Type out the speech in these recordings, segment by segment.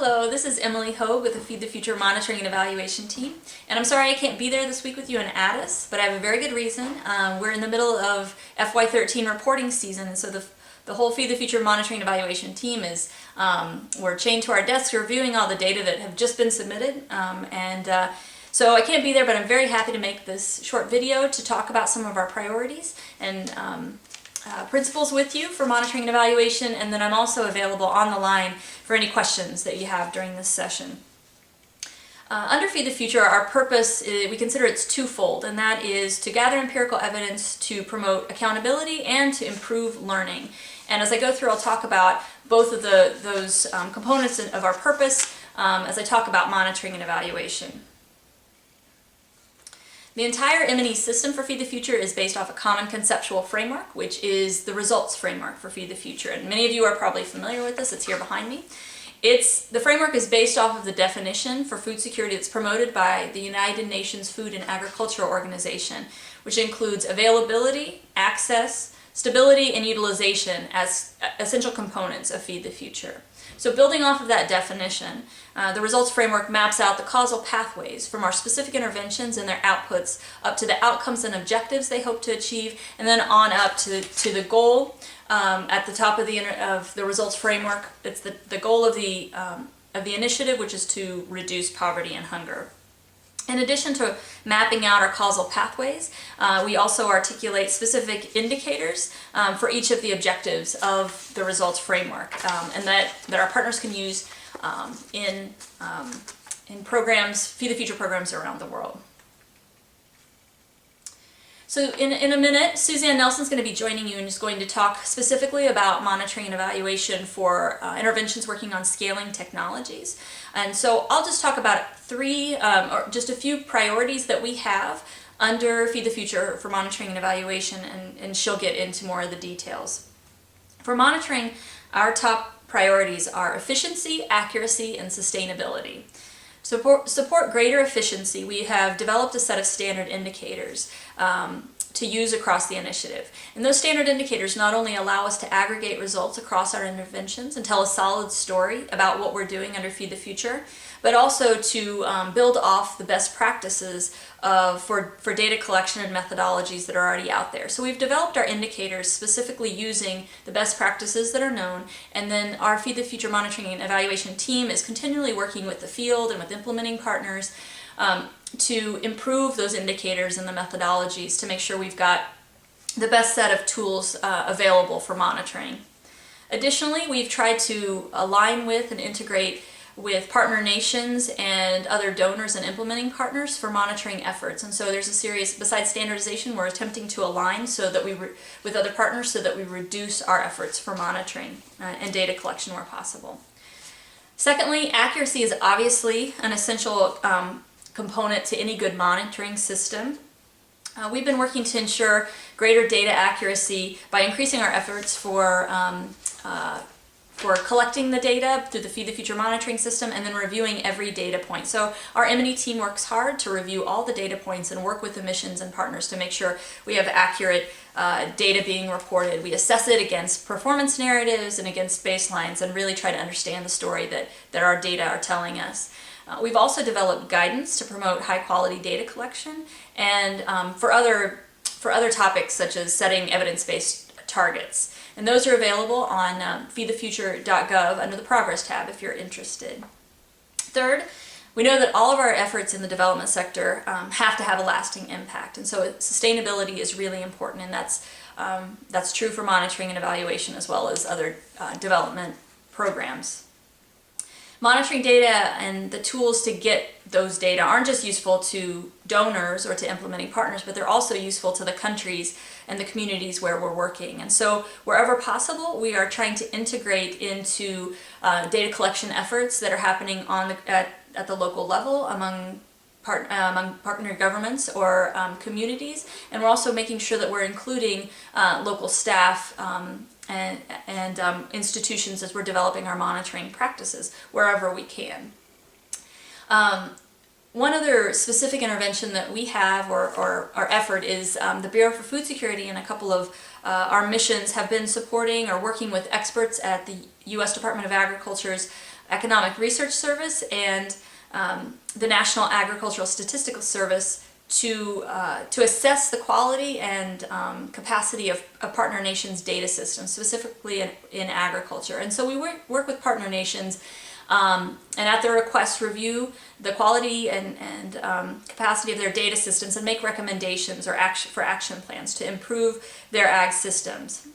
Hello, this is Emily Hogue with the Feed the Future Monitoring and Evaluation team. And I'm sorry I can't be there this week with you in Addis, but I have a very good reason. We're in the middle of FY13 reporting season, and so the whole Feed the Future Monitoring and Evaluation team is, we're chained to our desks reviewing all the data that have just been submitted. So I can't be there, but I'm very happy to make this short video to talk about some of our priorities and principles with you for monitoring and evaluation, and then I'm also available on the line for any questions that you have during this session. Under Feed the Future, our purpose, we consider it's twofold, and that is to gather empirical evidence to promote accountability and to improve learning. And as I go through, I'll talk about both of those components of our purpose as I talk about monitoring and evaluation. The entire M&E system for Feed the Future is based off a common conceptual framework, which is the results framework for Feed the Future. And many of you are probably familiar with this. It's here behind me. The framework is based off of the definition for food security that's promoted by the United Nations Food and Agriculture Organization, which includes availability, access, stability, and utilization as essential components of Feed the Future. So building off of that definition, the results framework maps out the causal pathways from our specific interventions and their outputs up to the outcomes and objectives they hope to achieve, and then on up to the goal at the top of the results framework. It's the goal of the initiative, which is to reduce poverty and hunger. In addition to mapping out our causal pathways, we also articulate specific indicators for each of the objectives of the results framework, and that our partners can use in programs, Feed the Future programs around the world. So in a minute, Suzanne Nelson's going to be joining you and is going to talk specifically about monitoring and evaluation for interventions working on scaling technologies. And so I'll just talk about three, or just a few priorities that we have under Feed the Future for monitoring and evaluation, and she'll get into more of the details. For monitoring, our top priorities are efficiency, accuracy, and sustainability. Support greater efficiency, we have developed a set of standard indicators to use across the initiative. And those standard indicators not only allow us to aggregate results across our interventions and tell a solid story about what we're doing under Feed the Future, but also to build off the best practices for data collection and methodologies that are already out there. So we've developed our indicators specifically using the best practices that are known, and then our Feed the Future monitoring and evaluation team is continually working with the field and with implementing partners to improve those indicators and the methodologies to make sure we've got the best set of tools available for monitoring. Additionally, we've tried to align with and integrate with partner nations and other donors and implementing partners for monitoring efforts. And so there's a series, besides standardization, we're attempting to align so that with other partners so that we reduce our efforts for monitoring and data collection where possible. Secondly, accuracy is obviously an essential component to any good monitoring system. We've been working to ensure greater data accuracy by increasing our efforts for collecting the data through the Feed the Future monitoring system and then reviewing every data point. So our M&E team works hard to review all the data points and work with the missions and partners to make sure we have accurate data being reported. We assess it against performance narratives and against baselines and really try to understand the story that our data are telling us. We've also developed guidance to promote high quality data collection and for other topics such as setting evidence-based targets. And those are available on feedthefuture.gov under the Progress tab if you're interested. Third, we know that all of our efforts in the development sector have to have a lasting impact, and so sustainability is really important, and that's true for monitoring and evaluation as well as other development programs. Monitoring data and the tools to get those data aren't just useful to donors or to implementing partners, but they're also useful to the countries and the communities where we're working. And so wherever possible, we are trying to integrate into data collection efforts that are happening at the local level among partner governments or communities. And we're also making sure that we're including local staff and institutions as we're developing our monitoring practices wherever we can. One other specific intervention that we have, or our effort, is the Bureau for Food Security, and a couple of our missions have been supporting or working with experts at the U.S. Department of Agriculture's Economic Research Service and the National Agricultural Statistical Service to assess the quality and capacity of partner nations' data systems, specifically in agriculture. And so we work with partner nations and at their request review the quality and capacity of their data systems and make recommendations or action plans to improve their ag systems.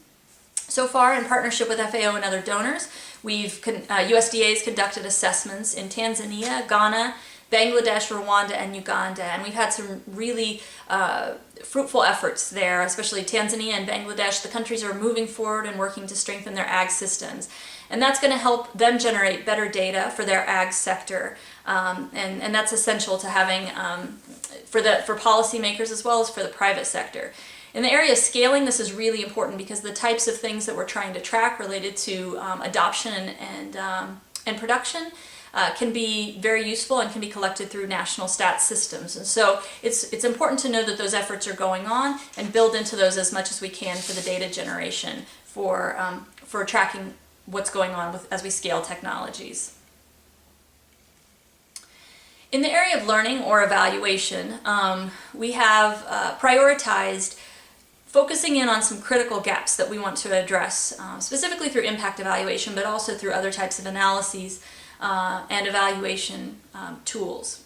So far, in partnership with FAO and other donors, USDA has conducted assessments in Tanzania, Ghana, Bangladesh, Rwanda, and Uganda, and we've had some really fruitful efforts there, especially Tanzania and Bangladesh. The countries are moving forward and working to strengthen their ag systems, and that's going to help them generate better data for their ag sector, and that's essential to having for policymakers as well as for the private sector. In the area of scaling, this is really important because the types of things that we're trying to track related to adoption and production can be very useful and can be collected through national stats systems. And so it's important to know that those efforts are going on and build into those as much as we can for the data generation for tracking what's going on as we scale technologies. In the area of learning or evaluation, we have prioritized focusing in on some critical gaps that we want to address, specifically through impact evaluation, but also through other types of analyses and evaluation tools.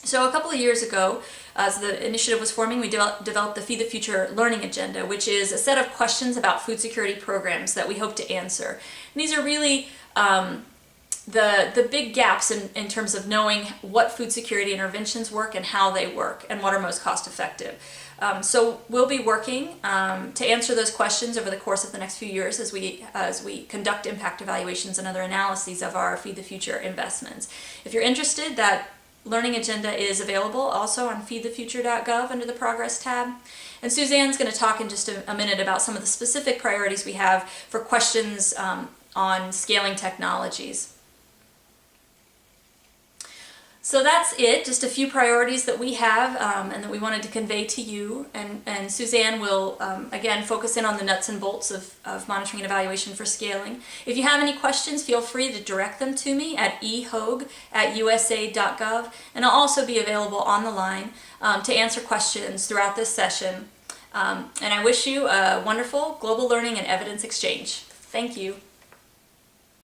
So a couple of years ago, as the initiative was forming, we developed the Feed the Future Learning Agenda, which is a set of questions about food security programs that we hope to answer. And these are really the big gaps in terms of knowing what food security interventions work and how they work and what are most cost effective. So we'll be working to answer those questions over the course of the next few years as we conduct impact evaluations and other analyses of our Feed the Future investments. If you're interested, that learning agenda is available also on feedthefuture.gov under the Progress tab. And Suzanne's going to talk in just a minute about some of the specific priorities we have for questions on scaling technologies. So that's it, just a few priorities that we have and that we wanted to convey to you. And Suzanne will, again, focus in on the nuts and bolts of monitoring and evaluation for scaling. If you have any questions, feel free to direct them to me at ehogue@usa.gov. And I'll also be available on the line to answer questions throughout this session. And I wish you a wonderful global learning and evidence exchange. Thank you.